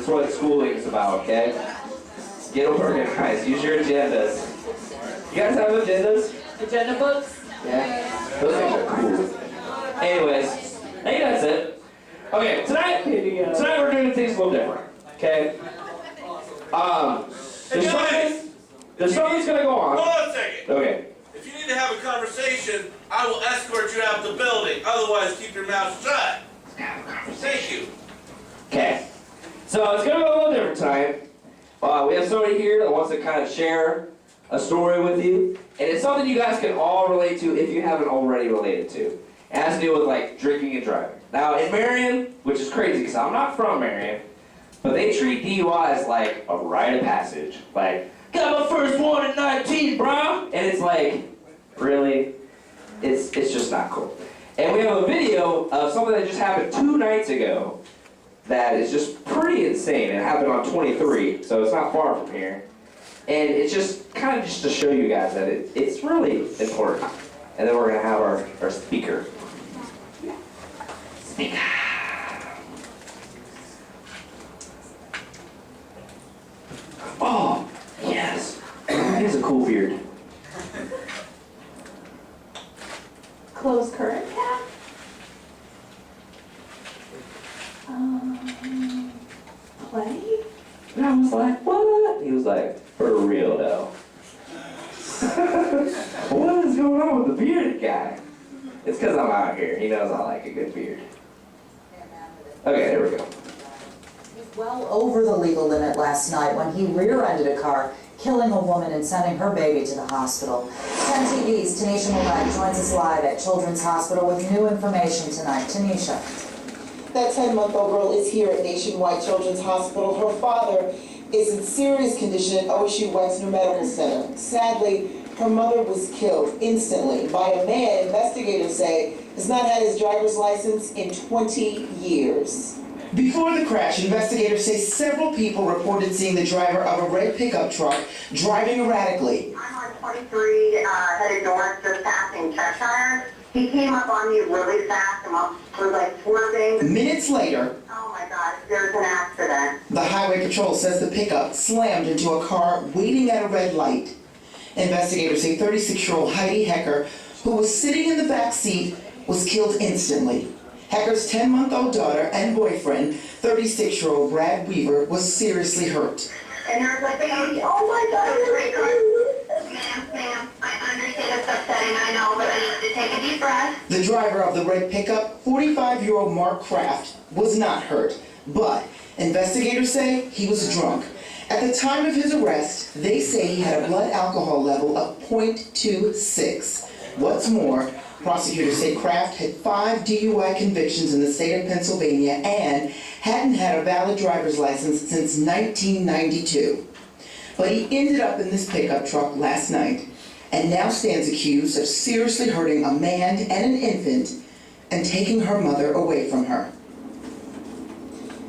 That's what schooling's about, okay? Get organized. Use your agendas. You guys have agendas? Agenda books? Yeah. Those things are cool. Anyways, I think that's it. Okay, tonight we're doing things a little different. Okay? The song's gonna go on. Hold on a second. Okay. If you need to have a conversation, I will escort you out the building. Otherwise, keep your mouth shut. Thank you. Okay. So it's gonna go a little different tonight. We have somebody here that wants to kind of share a story with you, and it's something you guys can all relate to if you haven't already related to. It has to do with like drinking and driving. Now in Marion, which is crazy because I'm not from Marion, but they treat DUIs like a rite of passage. Like, got my first one at 19, bro. And it's like, really? It's just not cool. And we have a video of something that just happened 2 nights ago that is just pretty insane. It happened on 23, so it's not far from here. And it's just kind of just to show you guys that it's really important. And then we're going to have our speaker. Speaker. Oh, yes. He has a cool beard. Close current cap? Play? And I was like, what? He was like, for real though. What is going on with the bearded guy? It's because I'm out here. He knows I like a good beard. Okay, there we go. Well over the legal limit last night when he rear-ended a car, killing a woman and sending her baby to the hospital. 10 TV's Tanisha Millett joins us live at Children's Hospital with new information tonight. Tanisha. That 10-month-old girl is here at Nationwide Children's Hospital. Her father is in serious condition at OSU Wexner Medical Center. Sadly, her mother was killed instantly by a man investigators say has not had his driver's license in 20 years. Before the crash, investigators say several people reported seeing the driver of a red pickup truck driving erratically. I'm on 23 headed north, just passing Cheshire. He came up on me really fast and was like swerving. Minutes later, Oh my God, there's an accident. the highway patrol says the pickup slammed into a car waiting at a red light. Investigators say 36-year-old Heidi Hecker, who was sitting in the back seat, was killed instantly. Hecker's 10-month-old daughter and boyfriend, 36-year-old Brad Weaver, was seriously hurt. And there's like, oh my God, it's very good. Ma'am, I understand it's upsetting, I know, but I need to take a deep breath. The driver of the red pickup, 45-year-old Mark Kraft, was not hurt, but investigators say he was drunk. At the time of his arrest, they say he had a blood alcohol level of .26. What's more, prosecutors say Kraft had 5 DUI convictions in the state of Pennsylvania and hadn't had a valid driver's license since 1992. But he ended up in this pickup truck last night and now stands accused of seriously hurting a man and an infant and taking her mother away from her.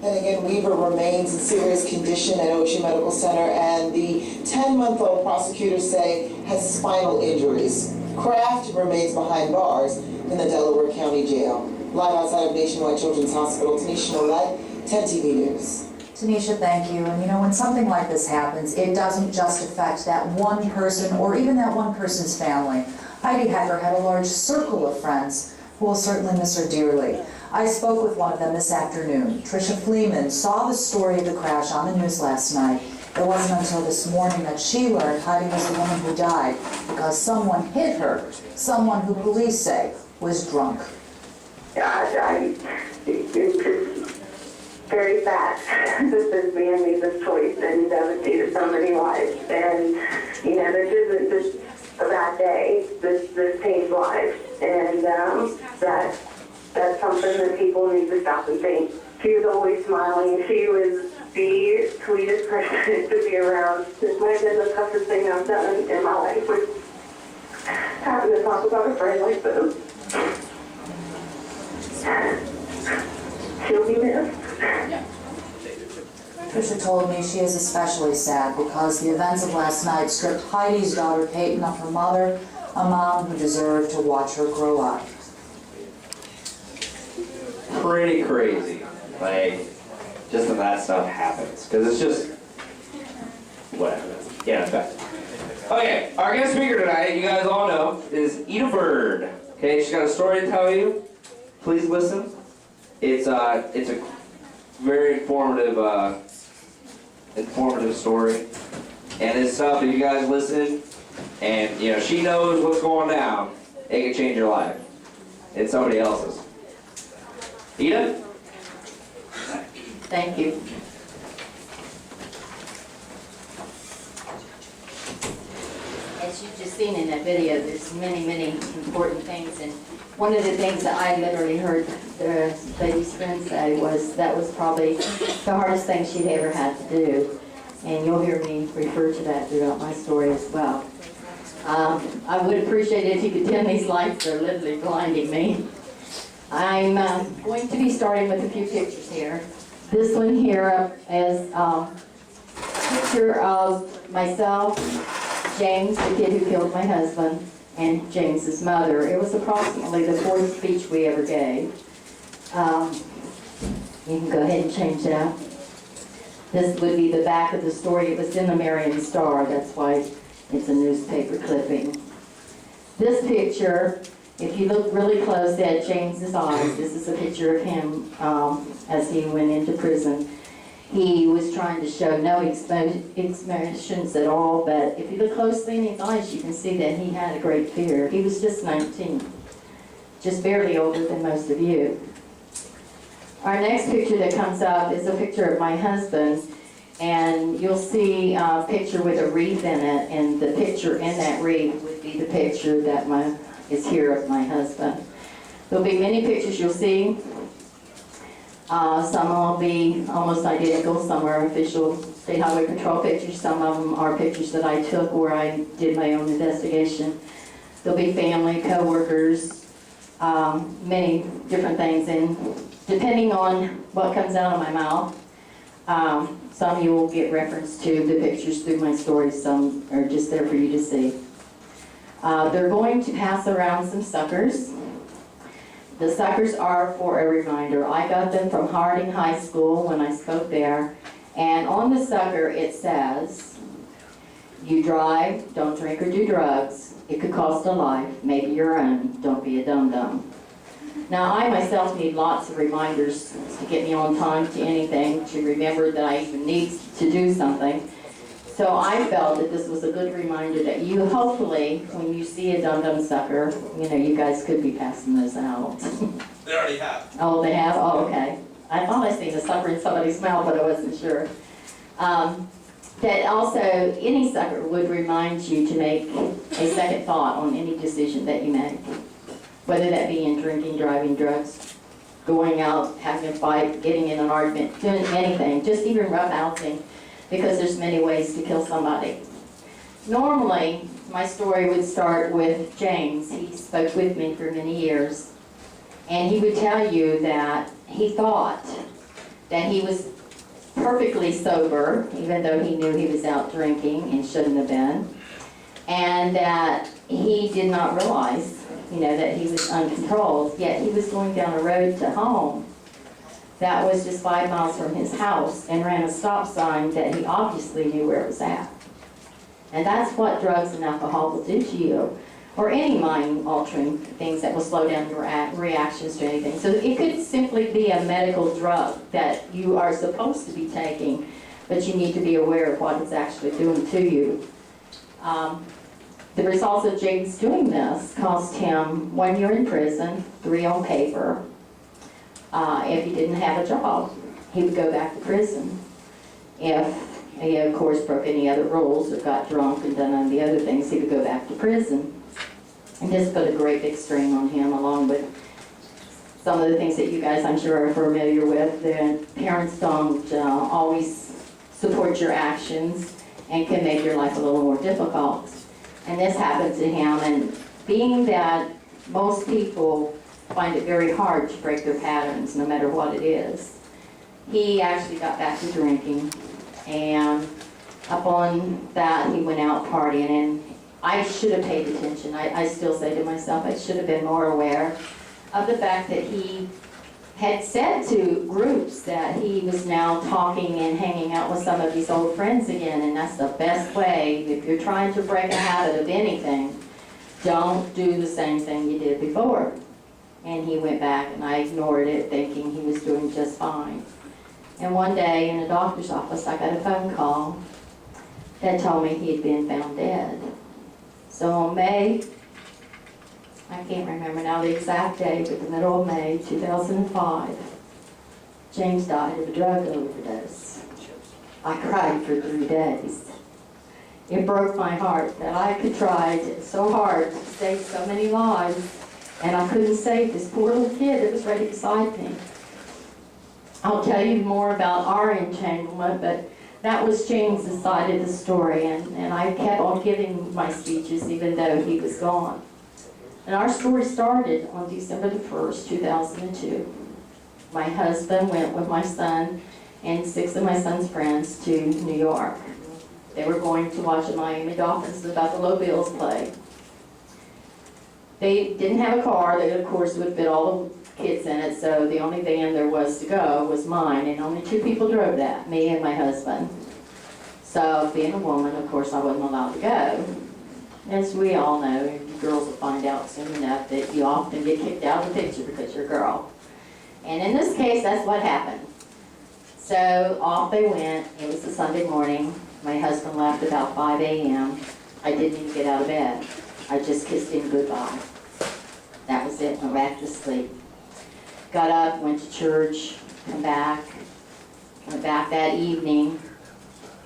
And again, Weaver remains in serious condition at OSU Medical Center, and the 10-month-old prosecutors say has spinal injuries. Kraft remains behind bars in the Delaware County Jail. Live outside of Nationwide Children's Hospital, Tanisha Millett, 10 TV News. Tanisha, thank you. And you know, when something like this happens, it doesn't just affect that one person or even that one person's family. Heidi Hecker had a large circle of friends who will certainly miss her dearly. I spoke with one of them this afternoon. Tricia Fleeman saw the story of the crash on the news last night. It wasn't until this morning that she learned Heidi was the woman who died because someone hit her, someone who police say was drunk. It's just very sad. This is man made this choice and devastated so many lives. And, you know, this isn't just a bad day. This changed lives. And that's something that people need to stop and think. She was always smiling. She was the sweetest person to be around. This might have been the toughest thing I've done in my life, was having to talk about a friend like this. She'll be missed. Tricia told me she is especially sad because the events of last night stripped Heidi's daughter Peyton of her mother, a mom who deserved to watch her grow up. Pretty crazy. Like, just when that stuff happens. Because it's just, whatever. Yeah, it's bad. Okay, our guest speaker tonight, you guys all know, is Byrd. Okay, she's got a story to tell you. Please listen. It's a very informative story. And it's stuff that you guys listen, and you know, she knows what's going down. It can change your life. It's somebody else's. Ida? Thank you. As you've just seen in that video, there's many important things, and one of the things that I literally heard the lady's friend say was that was probably the hardest thing she'd ever had to do, and you'll hear me refer to that throughout my story as well. I would appreciate it if you could dim these lights, they're literally blinding me. I'm going to be starting with a few pictures here. This one here is a picture of myself, James, the kid who killed my husband, and James's mother. It was approximately the fourth speech we ever gave. You can go ahead and change that. This would be the back of the story. It was in the Marion Star, that's why it's a newspaper clipping. This picture, if you look really close at James's eyes, this is a picture of him as he went into prison. He was trying to show no expressions at all, but if you look closely in his eyes, you can see that he had a great fear. He was just 19, just barely older than most of you. Our next picture that comes up is a picture of my husband, and you'll see a picture with a wreath in it, and the picture in that wreath would be the picture that is here of my husband. There'll be many pictures you'll see. Some will be almost identical, some are official State Highway Patrol pictures, some of them are pictures that I took where I did my own investigation. There'll be family, co-workers, many different things, and depending on what comes out of my mouth, some you will get reference to the pictures through my stories, some are just there for you to see. They're going to pass around some suckers. The suckers are for a reminder. I got them from Harding High School when I spoke there, and on the sucker it says, "You drive, don't drink or do drugs. It could cost a life, maybe your own. Don't be a dum-dum." Now, I myself need lots of reminders to get me on time to anything, to remember that I even need to do something. So I felt that this was a good reminder that you, hopefully, when you see a dum-dum sucker, you know, you guys could be passing those out. They already have. Oh, they have? Oh, okay. I thought I seen a sucker in somebody's mouth, but I wasn't sure. That also, any sucker would remind you to make a second thought on any decision that you make. Whether that be in drinking, driving, drugs, going out, having a fight, getting in an argument, doing anything, just even roughhousing, because there's many ways to kill somebody. Normally, my story would start with James. He spoke with me for many years, and he would tell you that he thought that he was perfectly sober, even though he knew he was out drinking and shouldn't have been, and that he did not realize, you know, that he was uncontrolled, yet he was going down a road to home that was just 5 miles from his house and ran a stop sign that he obviously knew where it was at. And that's what drugs and alcohol will do to you, or any mind-altering things that will slow down your reactions to anything. So it could simply be a medical drug that you are supposed to be taking, but you need to be aware of what it's actually doing to you. The results of James doing this cost him 1 year in prison, 3 on paper. If he didn't have a job, he would go back to prison. If he, of course, broke any other rules or got drunk and done any of the other things, he would go back to prison. And this put a great big strain on him, along with some of the things that you guys, I'm sure, are familiar with. The parents don't always support your actions and can make your life a little more difficult. And this happened to him, and being that most people find it very hard to break their patterns, no matter what it is, he actually got back to drinking, and upon that he went out partying, and I should have paid attention. I still say to myself, I should have been more aware of the fact that he had said to groups that he was now talking and hanging out with some of his old friends again, and that's the best way. If you're trying to break a habit of anything, don't do the same thing you did before. And he went back, and I ignored it, thinking he was doing just fine. And one day in the doctor's office, I got a phone call that told me he had been found dead. So on May, I can't remember now the exact date, but the middle of May 2005, James died of a drug overdose. I cried for 3 days. It broke my heart that I could try so hard to save so many lives, and I couldn't save this poor little kid that was right beside me. I'll tell you more about our entanglement, but that was James's side of the story, and I kept on giving my speeches even though he was gone. And our story started on December the 1st, 2002. My husband went with my son and 6 of my son's friends to New York. They were going to watch the Miami Dolphins and the Buffalo Bills play. They didn't have a car. They, of course, would fit all the kids in it, so the only van there was to go was mine, and only 2 people drove that, me and my husband. So, being a woman, of course, I wasn't allowed to go. As we all know, you girls will find out soon enough that you often get kicked out of the picture because you're a girl. And in this case, that's what happened. So, off they went. It was a Sunday morning. My husband left about 5 a.m. I didn't even get out of bed. I just kissed him goodbye. That was it. Went back to sleep. Got up, went to church, come back. Went back that evening.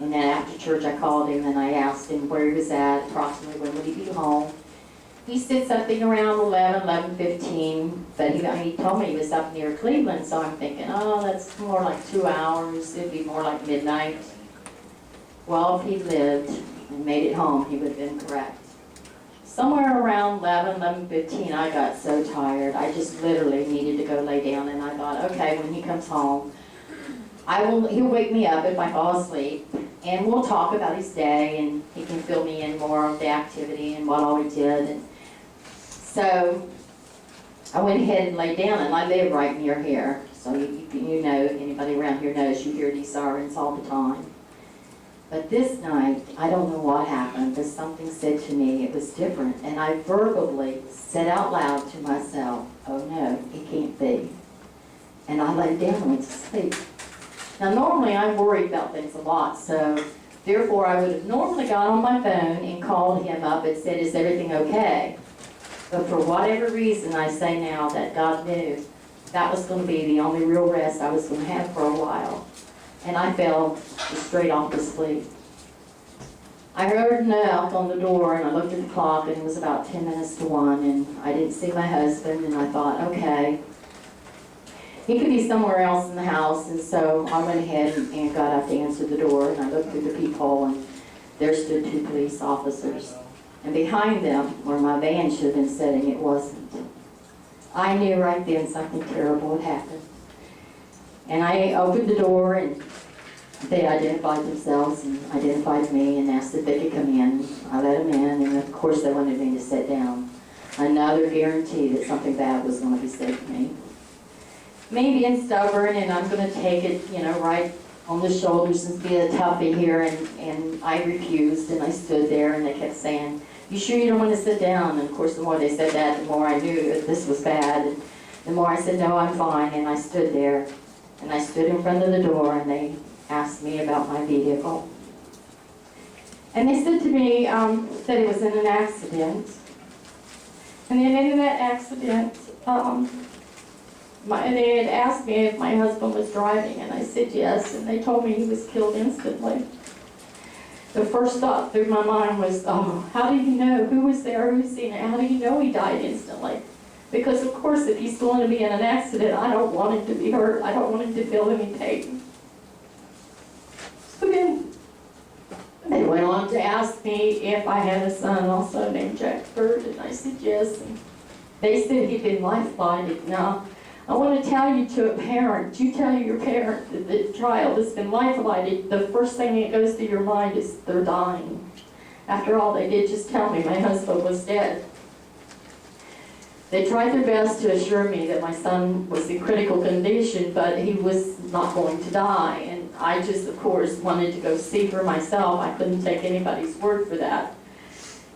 And then after church, I called him and I asked him where he was at, approximately when would he be home. He said something around 11:15, but he told me he was up near Cleveland, so I'm thinking, oh, that's more like 2 hours. It'd be more like midnight. Well, if he lived and made it home, he would have been correct. Somewhere around 11:15, I got so tired. I just literally needed to go lay down, and I thought, okay, when he comes home, he'll wake me up if I fall asleep, and we'll talk about his day, and he can fill me in more of the activity and what all he did. And so I went ahead and laid down, and I live right near here. So you know, if anybody around here knows, you hear these sirens all the time. But this night, I don't know what happened, but something said to me it was different, and I verbally said out loud to myself, oh no, it can't be. And I laid down and went to sleep. Now normally I'm worried about things a lot, so therefore I would have normally got on my phone and called him up and said, is everything okay? But for whatever reason, I say now that God knew that was going to be the only real rest I was going to have for a while. And I fell straight off to sleep. I heard a knock on the door, and I looked at the clock, and it was about 10 minutes to 1, and I didn't see my husband, and I thought, okay, he could be somewhere else in the house, and so I went ahead and got up to answer the door, and I looked through the peephole, and there stood 2 police officers. And behind them, where my van should have been sitting, it wasn't. I knew right then something terrible had happened. And I opened the door, and they identified themselves and identified me and asked if they could come in. I let them in, and of course they wanted me to sit down. Another guarantee that something bad was going to be said to me. Me being stubborn, and I'm going to take it, right on the shoulders and be a toughie here, and I refused, and I stood there, and they kept saying, you sure you don't want to sit down? And of course the more they said that, the more I knew that this was bad, and the more I said, no, I'm fine, and I stood there. And I stood in front of the door, and they asked me about my vehicle. And they said to me that it was in an accident. And then in that accident, they had asked me if my husband was driving, and I said yes, and they told me he was killed instantly. The first thought through my mind was, oh, how do you know? Who was there? Who's seen it? How do you know he died instantly? Because, of course, if he's going to be in an accident, I don't want him to be hurt. I don't want him to feel any pain. So then they went on to ask me if I had a son also named Byrd, and I said yes. And they said he'd been life-flighted. Now, I want to tell you to a parent, you tell your parent that the child has been life-flighted, the first thing that goes through your mind is they're dying. After all, they did just tell me my husband was dead. They tried their best to assure me that my son was in critical condition, but he was not going to die. And I just, of course, wanted to go see for myself. I couldn't take anybody's word for that.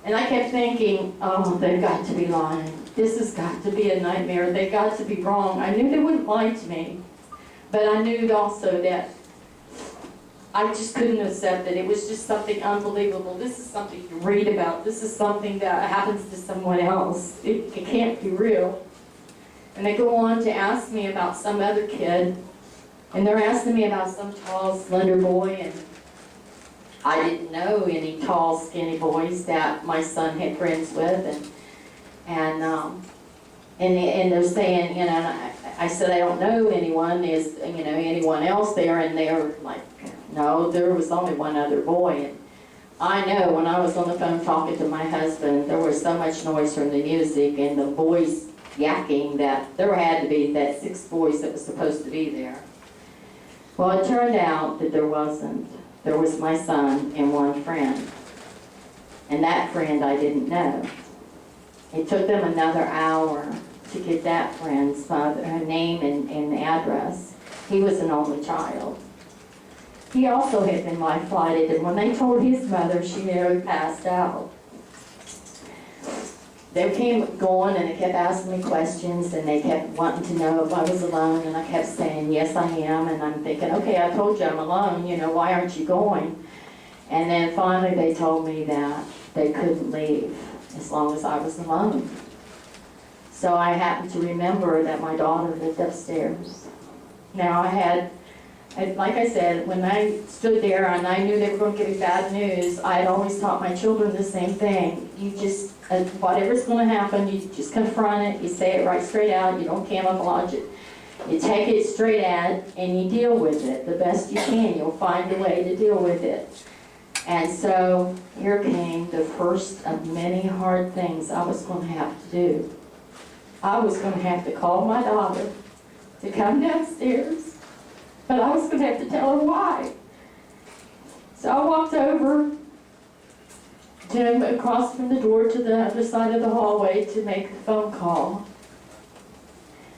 And I kept thinking, oh, they've got to be lying. This has got to be a nightmare. They've got to be wrong. I knew they wouldn't lie to me, but I knew also that I just couldn't accept it. It was just something unbelievable. This is something you read about. This is something that happens to someone else. It can't be real. And they go on to ask me about some other kid, and they're asking me about some tall, slender boy, and I didn't know any tall, skinny boys that my son had friends with, and they're saying, you know, and I said I don't know anyone, anyone else there, and they're like, no, there was only one other boy. And I know when I was on the phone talking to my husband, there was so much noise from the music and the boys yakking that there had to be that 6 boys that was supposed to be there. Well, it turned out that there wasn't. There was my son and one friend. And that friend I didn't know. It took them another hour to get that friend's name and address. He was an only child. He also had been life-flighted, and when they told his mother, she nearly passed out. They came going, and they kept asking me questions, and they kept wanting to know if I was alone, and I kept saying, yes, I am, and I'm thinking, okay, I told you I'm alone, why aren't you going? And then finally they told me that they couldn't leave as long as I was alone. So I happened to remember that my daughter lived upstairs. Now like I said, when I stood there and I knew they were going to give me bad news, I had always taught my children the same thing. You just, whatever's going to happen, you just confront it, you say it right straight out, you don't camouflage it. You take it straight at and you deal with it the best you can. You'll find a way to deal with it. And so here came the first of many hard things I was going to have to do. I was going to have to call my daughter to come downstairs. But I was going to have to tell her why. So I walked over to across from the door to the other side of the hallway to make the phone call.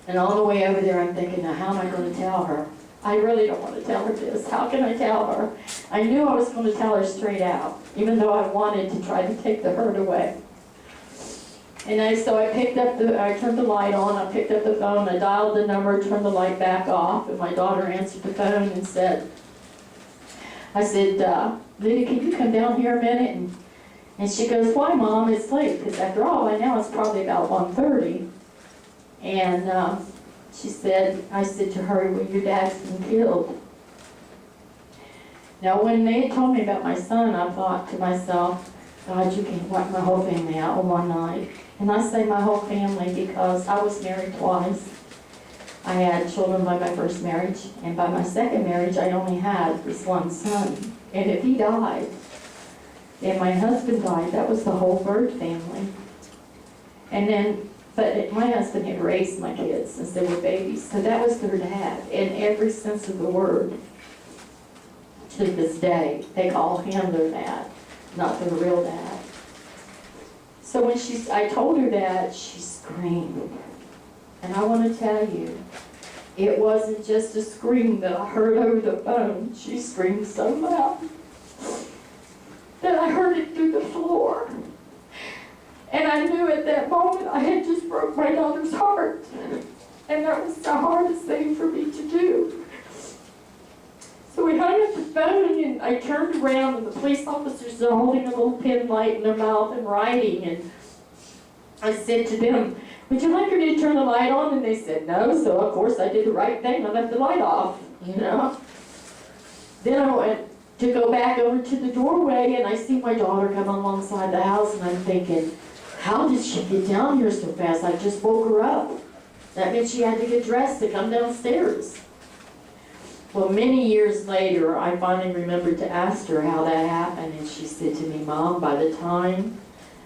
And on the way over there, I'm thinking, now how am I going to tell her? I really don't want to tell her this. How can I tell her? I knew I was going to tell her straight out, even though I wanted to try to take the hurt away. And so I turned the light on, I picked up the phone, I dialed the number, turned the light back off, and my daughter answered the phone and I said, Lydia, can you come down here a minute? And she goes, why, Mom? It's late, because after all, by now it's probably about 1:30. And I said to her, well, your dad's been killed. Now, when they had told me about my son, I thought to myself, God, you can wipe my whole family out in one night. And I say my whole family because I was married twice. I had children by my first marriage, and by my second marriage, I only had this one son. And if he died, and my husband died, that was the whole Byrd family. But my husband had raised my kids since they were babies, so that was their dad, in every sense of the word. To this day, they call him their dad, not their real dad. So when I told her that, she screamed. And I want to tell you, it wasn't just a scream that I heard over the phone. She screamed so loud that I heard it through the floor. And I knew at that moment I had just broke my daughter's heart. And that was the hardest thing for me to do. So we hung up the phone, and I turned around, and the police officers are holding a little pen light in their mouth and writing. And I said to them, would you like her to turn the light on? And they said no, so of course I did the right thing. I left the light off, Then I went to go back over to the doorway, and I see my daughter come alongside the house, and I'm thinking, how did she get down here so fast? I just woke her up. That meant she had to get dressed to come downstairs. Well, many years later, I finally remembered to ask her how that happened, and she said to me, Mom, by the time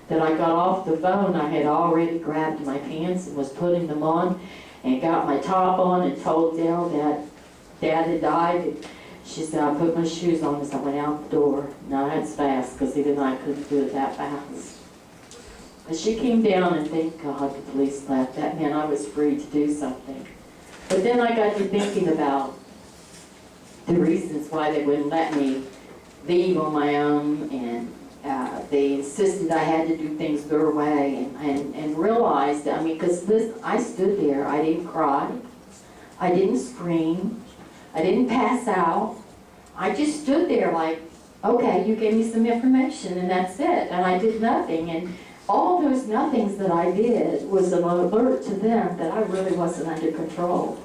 that I got off the phone, I had already grabbed my pants and was putting them on and got my top on and told Dale that Dad had died. She said, I put my shoes on as I went out the door. Now that's fast, because even I couldn't do it that fast. As she came down, and thank God the police left, that meant I was free to do something. But then I got to thinking about the reasons why they wouldn't let me leave on my own, and they insisted I had to do things their way, and realized, I mean, because I stood there, I didn't cry, I didn't scream, I didn't pass out, I just stood there like, okay, you gave me some information and that's it, and I did nothing, and all those nothings that I did was an alert to them that I really wasn't under control.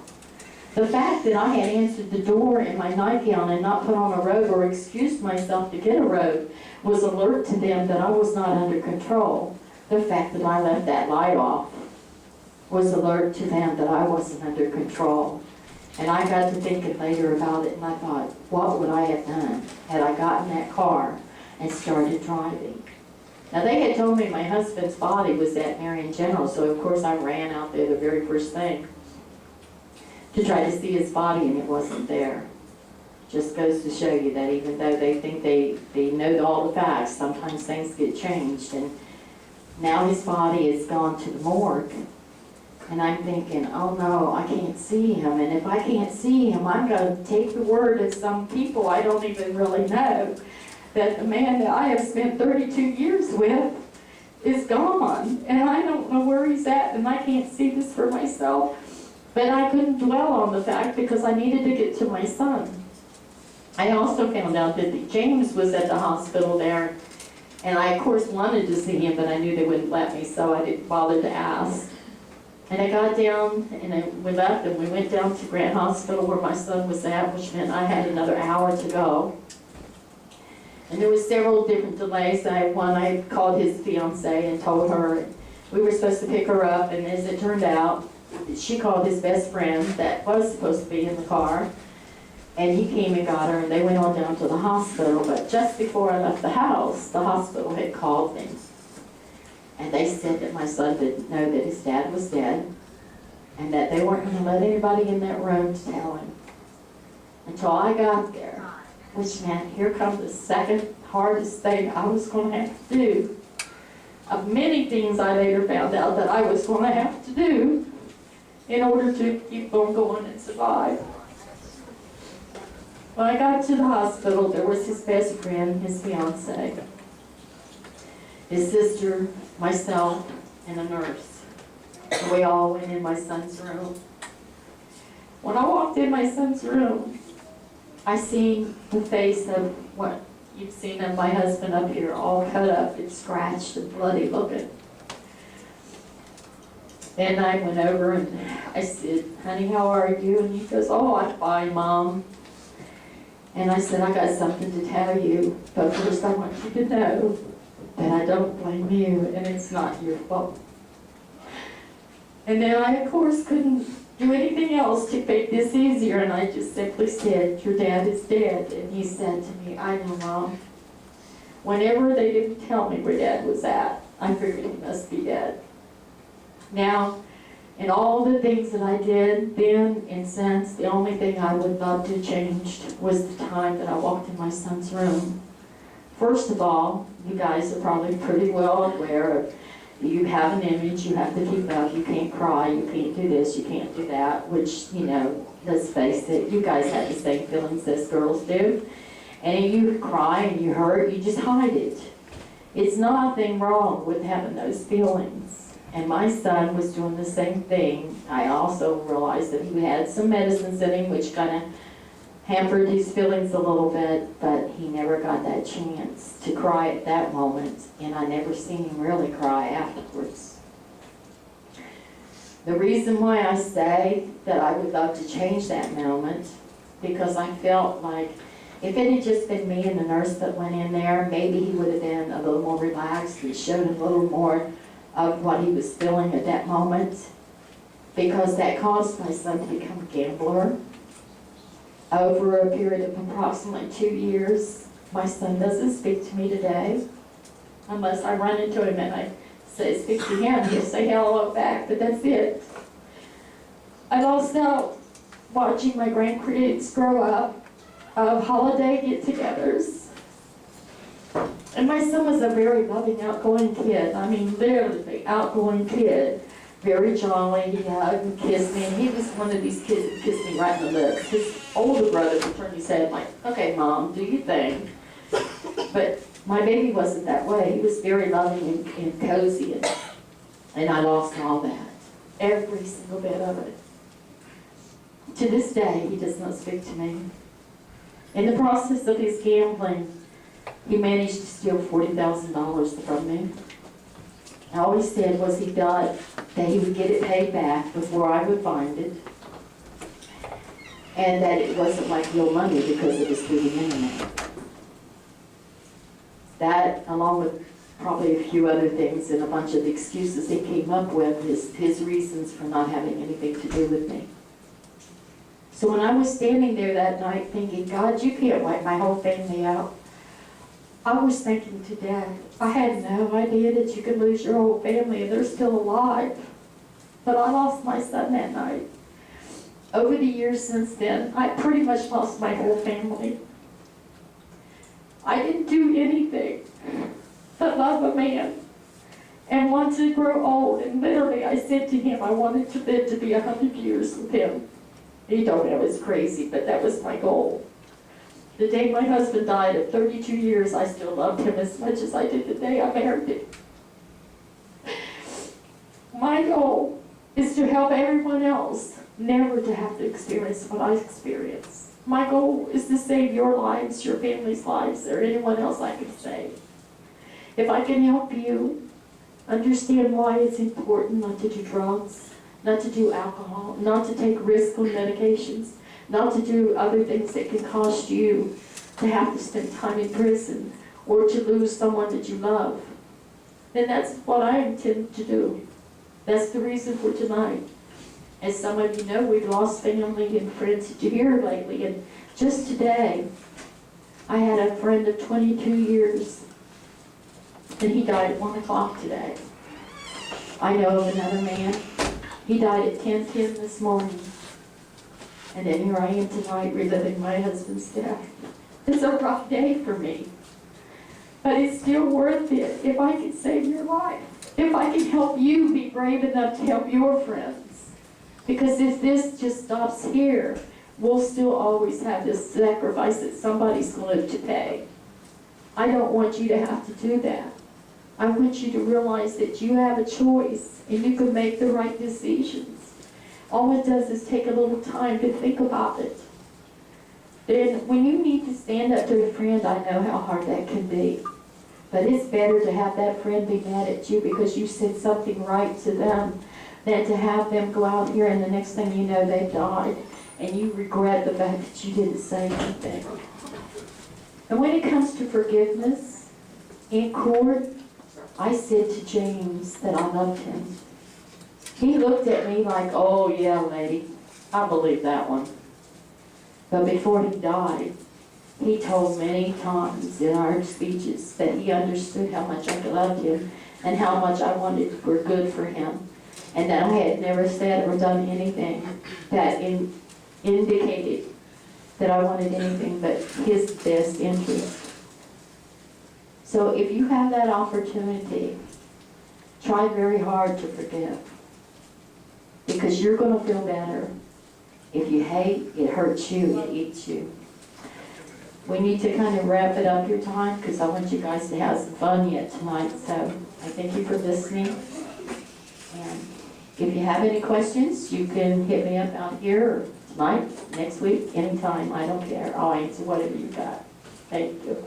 The fact that I had answered the door in my nightgown and not put on a robe or excused myself to get a robe was alert to them that I was not under control. The fact that I left that light off was alert to them that I wasn't under control. And I got to thinking later about it, and I thought, what would I have done had I gotten that car and started driving? Now, they had told me my husband's body was at Marion General, so of course I ran out there the very first thing to try to see his body, and it wasn't there. Just goes to show you that even though they think they know all the facts, sometimes things get changed. And now his body is gone to the morgue. And I'm thinking, oh no, I can't see him. And if I can't see him, I'm going to take the word of some people I don't even really know that the man that I have spent 32 years with is gone. And I don't know where he's at, and I can't see this for myself. But I couldn't dwell on the fact because I needed to get to my son. I also found out that James was at the hospital there, and I of course wanted to see him, but I knew they wouldn't let me, so I didn't bother to ask. And I got down, and we left, and we went down to Grant Hospital where my son was at, which meant I had another hour to go. And there was several different delays. I called his fiance and told her we were supposed to pick her up, and as it turned out, she called his best friend that was supposed to be in the car, and he came and got her, and they went on down to the hospital. But just before I left the house, the hospital had called me, and they said that my son didn't know that his dad was dead, and that they weren't going to let anybody in that room to tell him until I got there, which meant here comes the second hardest thing I was going to have to do. Of many things I later found out that I was going to have to do in order to keep on going and survive. When I got to the hospital, there was his best friend, his fiance, his sister, myself, and a nurse. And we all went in my son's room. When I walked in my son's room, I seen the face of what you've seen of my husband up here, all cut up and scratched and bloody looking. And I went over and I said, honey, how are you? And he goes, oh, I'm fine, Mom. And I said, I got something to tell you, but first I want you to know that I don't blame you, and it's not your fault. And then I, of course, couldn't do anything else to make this easier, and I just simply said, your dad is dead. And he said to me, I know, Mom. Whenever they didn't tell me where Dad was at, I figured he must be dead. Now, in all the things that I did then and since, the only thing I would love to change was the time that I walked in my son's room. First of all, you guys are probably pretty well aware of, you have an image you have to keep up, you can't cry, you can't do this, you can't do that, which, you know, let's face it, you guys have the same feelings as girls do. And if you cry and you hurt, you just hide it. It's nothing wrong with having those feelings. And my son was doing the same thing. I also realized that he had some medicines in him, which kind of hampered his feelings a little bit, but he never got that chance to cry at that moment, and I never seen him really cry afterwards. The reason why I say that I would love to change that moment, because I felt like if it had just been me and the nurse that went in there, maybe he would have been a little more relaxed and showed a little more of what he was feeling at that moment, because that caused my son to become a gambler. Over a period of approximately 2 years, my son doesn't speak to me today, unless I run into him and I say, speak to him, he'll say hello back, but that's it. I lost out watching my grandkids grow up, of holiday get-togethers, And my son was a very loving, outgoing kid. I mean, literally outgoing kid. Very jolly. He hugged and kissed me. And he was one of these kids that kissed me right in the lips. His older brother would turn his head like, okay, Mom, do your thing. But my baby wasn't that way. He was very loving and cozy. And I lost all that. Every single bit of it. To this day, he does not speak to me. In the process of his gambling, he managed to steal $40,000 from me. All he said was he thought that he would get it paid back before I would find it, and that it wasn't like real money because it was through the internet. That, along with probably a few other things and a bunch of excuses he came up with, his reasons for not having anything to do with me. So when I was standing there that night thinking, God, you can't wipe my whole family out, I was thinking to Dad, I had no idea that you could lose your whole family and they're still alive. But I lost my son that night. Over the years since then, I pretty much lost my whole family. I didn't do anything but love a man and want to grow old. And literally I said to him, I wanted to live to be 100 years with him. He told me I was crazy, but that was my goal. The day my husband died at 32 years, I still loved him as much as I did the day I married him. My goal is to help everyone else never to have to experience what I experienced. My goal is to save your lives, your family's lives, or anyone else I can save. If I can help you understand why it's important not to do drugs, not to do alcohol, not to take risks on medications, not to do other things that can cost you to have to spend time in prison or to lose someone that you love, then that's what I intend to do. That's the reason for tonight. As some of you know, we've lost family and friends here lately, and just today, I had a friend of 22 years, and he died at 1 o'clock today. I know of another man. He died at 10:10 this morning. And then here I am tonight reliving my husband's death. It's a rough day for me. But it's still worth it if I can save your life. If I can help you be brave enough to help your friends. Because if this just stops here, we'll still always have this sacrifice that somebody's going to pay. I don't want you to have to do that. I want you to realize that you have a choice and you can make the right decisions. All it does is take a little time to think about it. Then when you need to stand up to a friend, I know how hard that can be. But it's better to have that friend be mad at you because you said something right to them than to have them go out here and the next thing you know they've died and you regret the fact that you didn't say anything. And when it comes to forgiveness in court, I said to James that I loved him. He looked at me like, oh yeah, lady, I believe that one. But before he died, he told many times in our speeches that he understood how much I loved him and how much I wanted for good for him. And that I had never said or done anything that indicated that I wanted anything but his best interest. So if you have that opportunity, try very hard to forgive. Because you're going to feel better. If you hate, it hurts you, it eats you. We need to kind of wrap it up your time because I want you guys to have some fun yet tonight. So I thank you for listening. And if you have any questions, you can hit me up out here or tonight, next week, anytime. I don't care. I'll answer whatever you got. Thank you.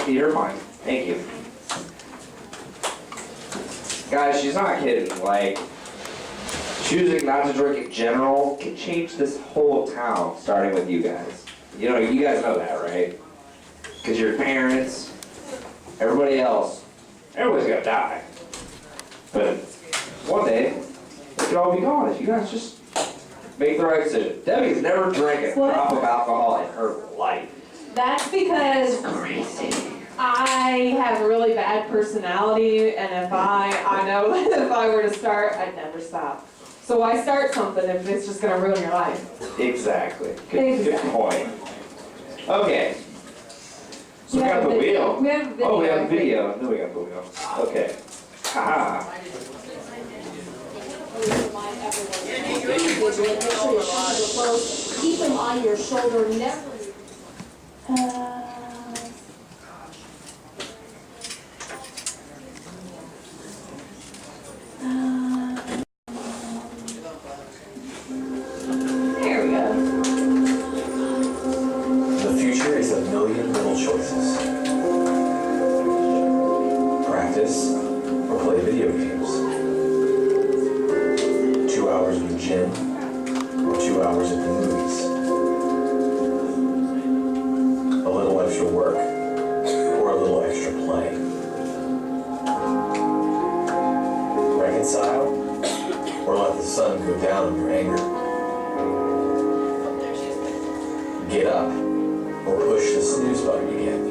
You're fine. Thank you. Guys, she's not kidding. Like, choosing not to drink in general can change this whole town, starting with you guys. You know, you guys know that, right? Because your parents, everybody else, everybody's gonna die. But one day, it could all be gone if you guys just make the right decision. Debbie's never drank a drop of alcohol in her life. That's because Crazy. I have a really bad personality, and if I know if I were to start, I'd never stop. So why start something if it's just gonna ruin your life? Exactly. Good point. Okay. So we got the wheel. We have a video. Oh, we have a video. No, we got the wheel. Okay. Haha. Keep them on your shoulder, never. There we go. The future is a million little choices. Practice or play video games. 2 hours in the gym or 2 hours at the movies. A little extra work or a little extra play. Reconcile or let the sun go down on your anger. Get up or push the snooze button again.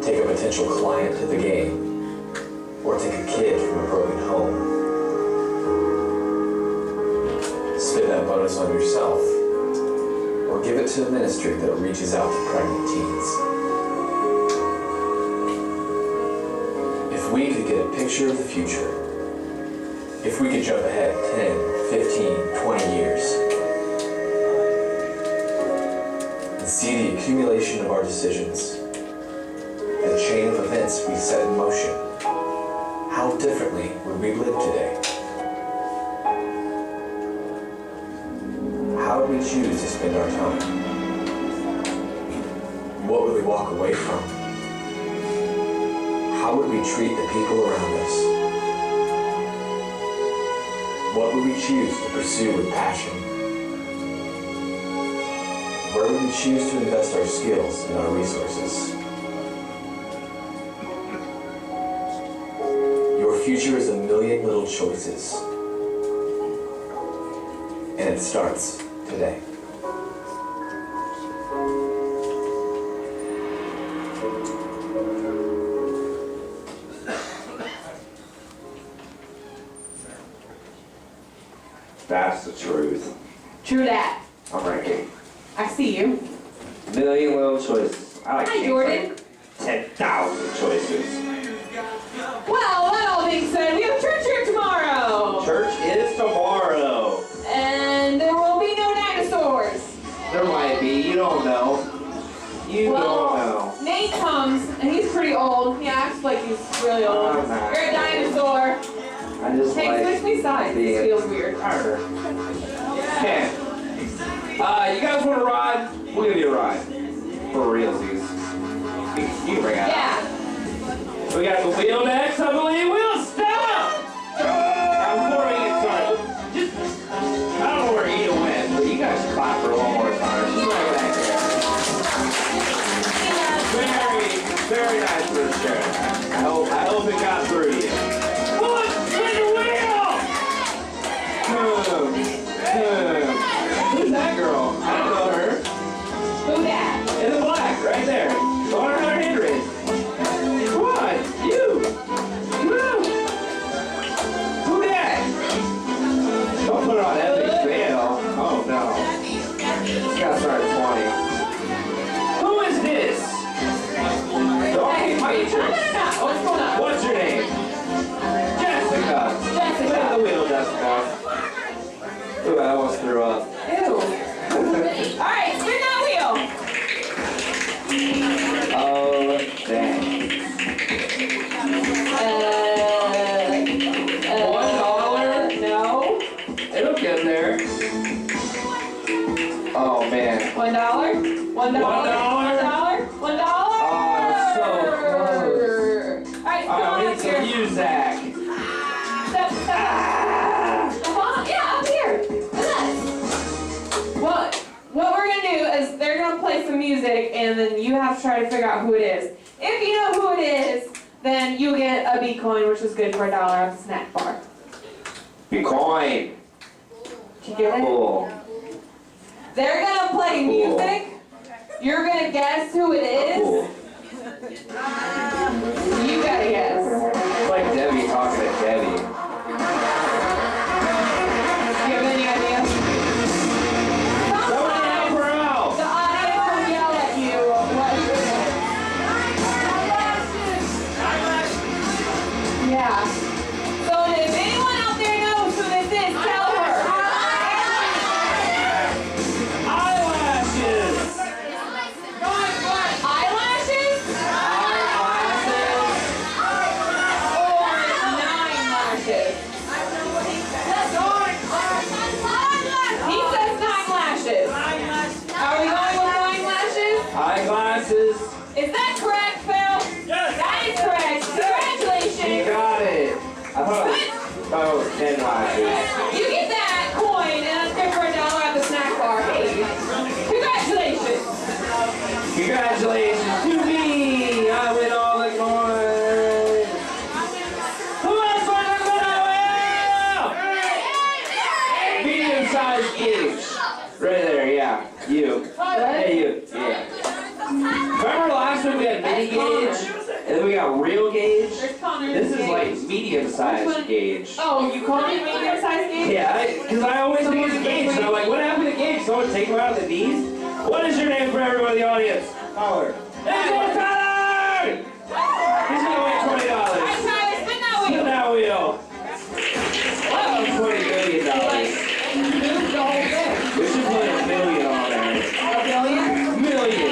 Take a potential client to the game or take a kid from a broken home. Spend that bonus on yourself or give it to a ministry that reaches out to pregnant teens. If we could get a picture of the future, if we could jump ahead 10, 15, 20 years, and see the accumulation of our decisions, the chain of events we set in motion, how differently would we live today? How would we choose to spend our time? What would we walk away from? How would we treat the people around us? What would we choose to pursue with passion? Where would we choose to invest our skills and our resources? Your future is a million little choices. And it starts today. That's the truth. True that. I'm ranking. I see you. Million little choices. I like Hi, things Jordan. like 10,000 choices. Well, that all being said, we have church here tomorrow. Church is tomorrow. And there will be no dinosaurs. There might be. You don't know. You don't know. Nate comes, and he's pretty old. He acts like he's really old. I'm not. You're a dinosaur. I just Hey, like switch me sides. This being feels weird. harder. Okay. You guys want to ride? We'll give you a ride. For realsies. You can bring it out. Yeah. We got the wheel next, I believe. Wheel, stop! Now, before we get started, just, I don't know where Ida went, but you guys clap for her one more time. She's right back there. Very nice for the show. I hope it got through you. Look, spin the wheel! Who's that girl? I don't know her. Who that? In the black, right there. On her hand raised. What? You! Who that? Don't put it on epic fail. Oh no. It's gotta start at 20. Who is this? Don't keep my interest. What's going on? What's your name? Jessica. Spin the wheel, Jessica. Ooh, I almost threw up. Ew. Alright, spin that wheel. Oh, dang. $1? No. It'll get there. Oh man. $1? $1? $1? $1? $1? So Alright, come on I up need some here. music. Step up. Come on, yeah, up here. What we're gonna do is they're gonna play some music and then you have to try to figure out who it is. If you know who it is, then you get a B coin, which is good for $1 at the snack bar. Bitcoin. Did you get it? Cool. They're gonna play Cool. music. You're gonna guess who it is? Cool. You gotta guess. It's like Debbie talking to Debbie. Do you have any idea? Somebody help her out! The audience will yell at you what it is. Yeah. So if anyone out there knows who this is, tell her. Eyelashes! Eyelashes? Or 9 lashes? He says 9 lashes. Are we going with 9 lashes? Eyeglasses. Is that correct, Phil? Yes. That is correct. She Congratulations. got it. I thought it was 10 lashes. You get that coin and that's good for $1 at the snack bar. Hey, congratulations. Congratulations to me! I win all the coins! Who else won the coin? Medium-sized gauge. Right there, yeah. You. Hey, you. Yeah. Remember last week we had mini gauge? And then we got real gauge? This is like medium-sized gauge. Oh, you called it medium-sized gauge? Yeah, because I always think it's a gauge. And I'm like, what happened to gauge? Someone take him out of the knees? What is your name for everyone in the audience? Tyler. Hey, Tyler! He's gonna win $20. Alright, Tyler, spin that wheel. Spin that wheel. Wow, $20 million. Move the whole thing. We should put $1 million on there. $1 billion? Million.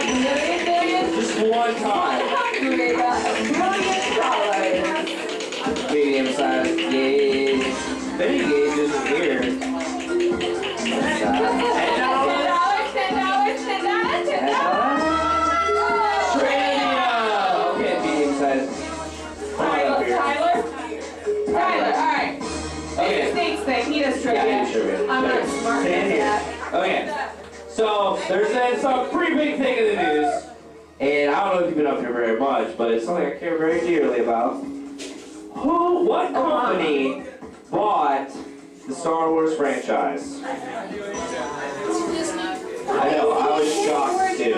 Billion? Just one time. $1 million. Medium-sized gauge. Mini gauge isn't here. Okay, medium-sized. Tyler, alright. Okay. It's a stakes thing, he does Yeah, trivia. trivia. I'm not smart Stand at here. that. Okay, so there's some pretty big thing in the news, and I don't know if you've been up here very much, but it's something I care very dearly about. What company bought the Star Wars franchise? I know, I was shocked too.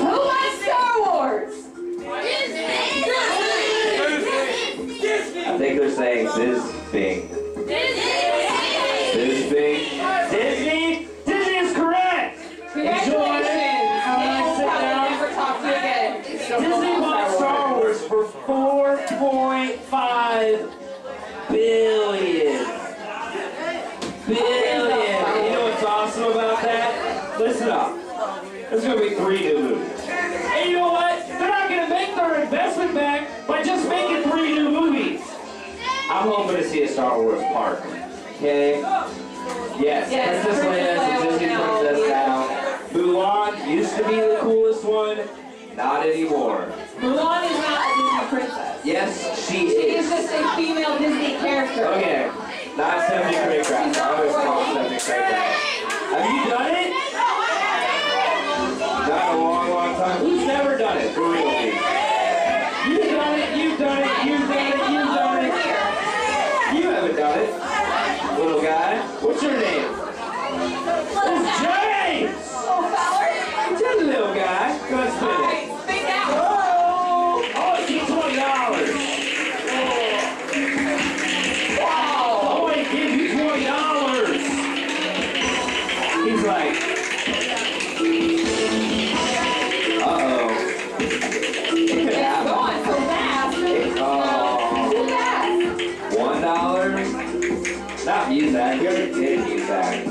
Who likes Star Wars? I think they're saying this thing. This thing. Disney? Disney is correct! Congratulations. Never talk to you again. Disney bought Star Wars for $4.5 billion. You know what's awesome about that? Listen up. There's gonna be 3 new movies. And you know what? They're not gonna make their investment back by just making 3 new movies. I'm hoping to see a Star Wars park. Okay? Yes, Princess Leia is a Disney princess now. Mulan used to be the coolest one. Not anymore. Mulan is not a Disney princess. Yes, she She is is. just a female Disney character. Okay, not Stephanie Craycraft. I always call her Stephanie Craycraft. Have you done it? Not in a long, long time. Who's never done it? For real, please. You've done it, you've done it, you've done it, you've done it. You haven't done it, little guy. What's your name? It's James! Oh, feller. Just a little guy. Go ahead, spin it. Alright, spin that one. Oh, it's $20. Wow. I want to give you $20. He's like, uh-oh. It could It's happen. going so fast. Oh. Too fast. $1? Not use that. You already did use that. $1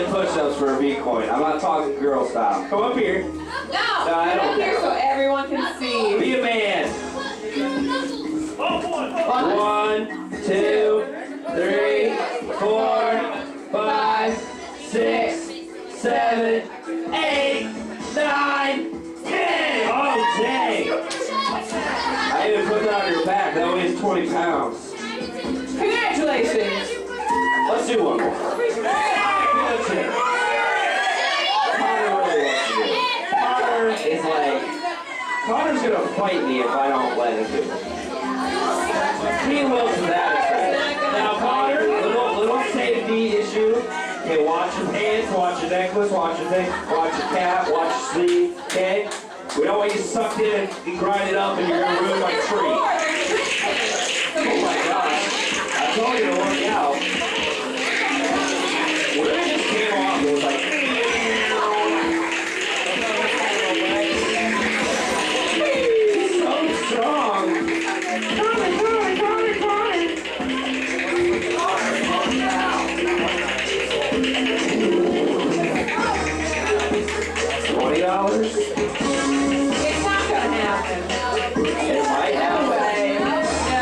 10 push-ups for a B coin. I'm not talking girl style. Come up here. No, I get don't up here know. so everyone can see. Be a man. 1, 2, 3, 4, 5, 6, 7, 8, 9, 10. Oh, dang. I even put that on your back. That weighs 20 pounds. Congratulations. Let's do one more. That's it. Connor really wants to do it. Connor is like, Connor's gonna fight me if I don't let him do it. He will to that extent. Now Connor, little safety issue. Okay, watch your pants, watch your necklace, watch your thing, watch your cap, watch your sleeve, okay? We don't want you sucked in and grind it up and you're gonna ruin my tree. Oh my gosh. I told you to work out. When it just came off, it was like, he's so strong. $20? It's not gonna happen. It might happen. No.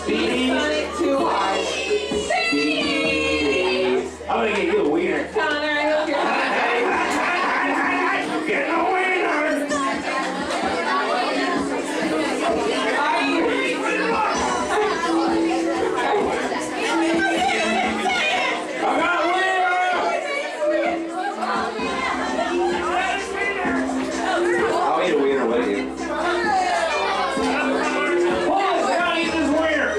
Speedy. Done it too hard. Speedy. I'm gonna get you a wiener. Connor, I hope you're happy. Get a wiener. Are you? I got a wiener. I'll eat a wiener with you. Boys, I gotta eat this wiener.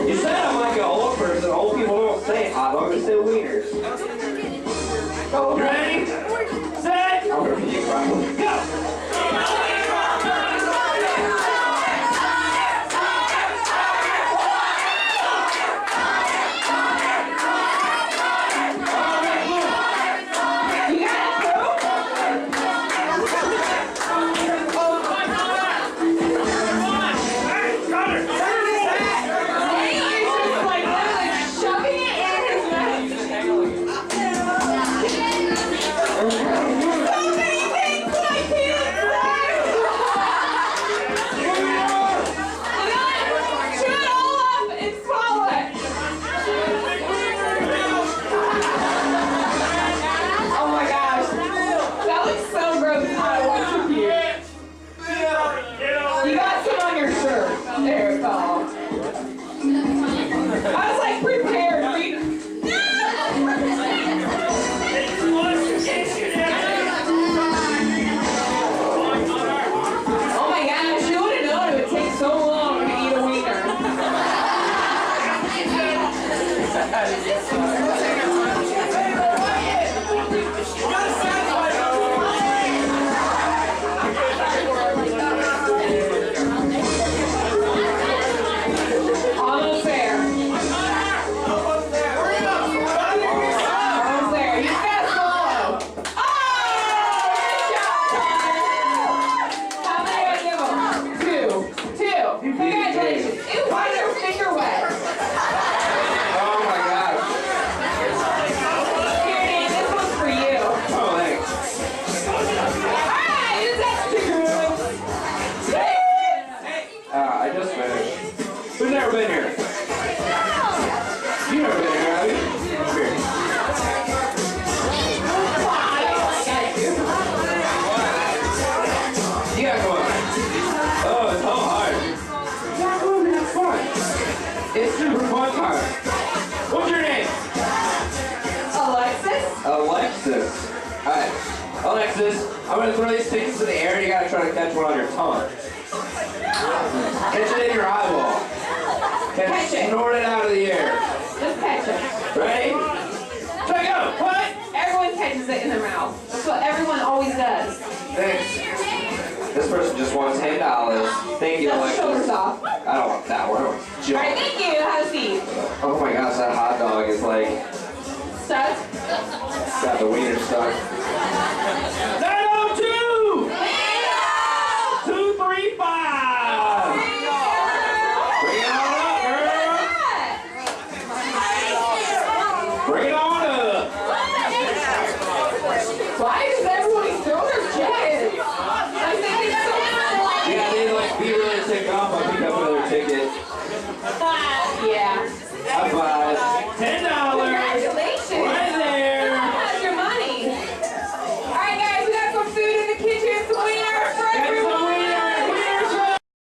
You said I'm like an old person. Old people don't say hot dogs, they say wieners. You ready? Set. I'm gonna be probably. Go. You got it, shoving it in his mouth. So many things I can't say. Chew it all up and swallow it. Oh my gosh. That looks so gross. I want to puke. You got some on your shirt. There it goes. I was like prepared for you. Oh my gosh, you would have known it would take so long to eat a wiener. Almost there. Almost there. You gotta swallow. Oh! Good job, Connor. How many do I give him? 2. Congratulations. Ew, why is your finger wet? Oh my gosh. Here, Dan, this one's for you. Oh, thanks. Alright, this extra good. I just finished. Who's never been here? You've never been here, have you? Here. You gotta go up. Oh, it's so hard. You gotta go up and have fun. It's super fun time. What's your name? Alexis? Alexis. Alright. Alexis, I'm gonna throw these tickets in the air and you gotta try to catch one on your tongue. Catch it in your eyeball. Catch it. Snort it out of the air. Just catch it. Ready? Try go. What? Everyone catches it in their mouth. That's what everyone always does. Thanks. This person just wants $10. Thank you, Dust the Alexis. shoulders off. I don't want that one. I want Alright, junk. thank you. Have a seat. Oh my gosh, that hot dog is like Stuck? got the wiener stuck.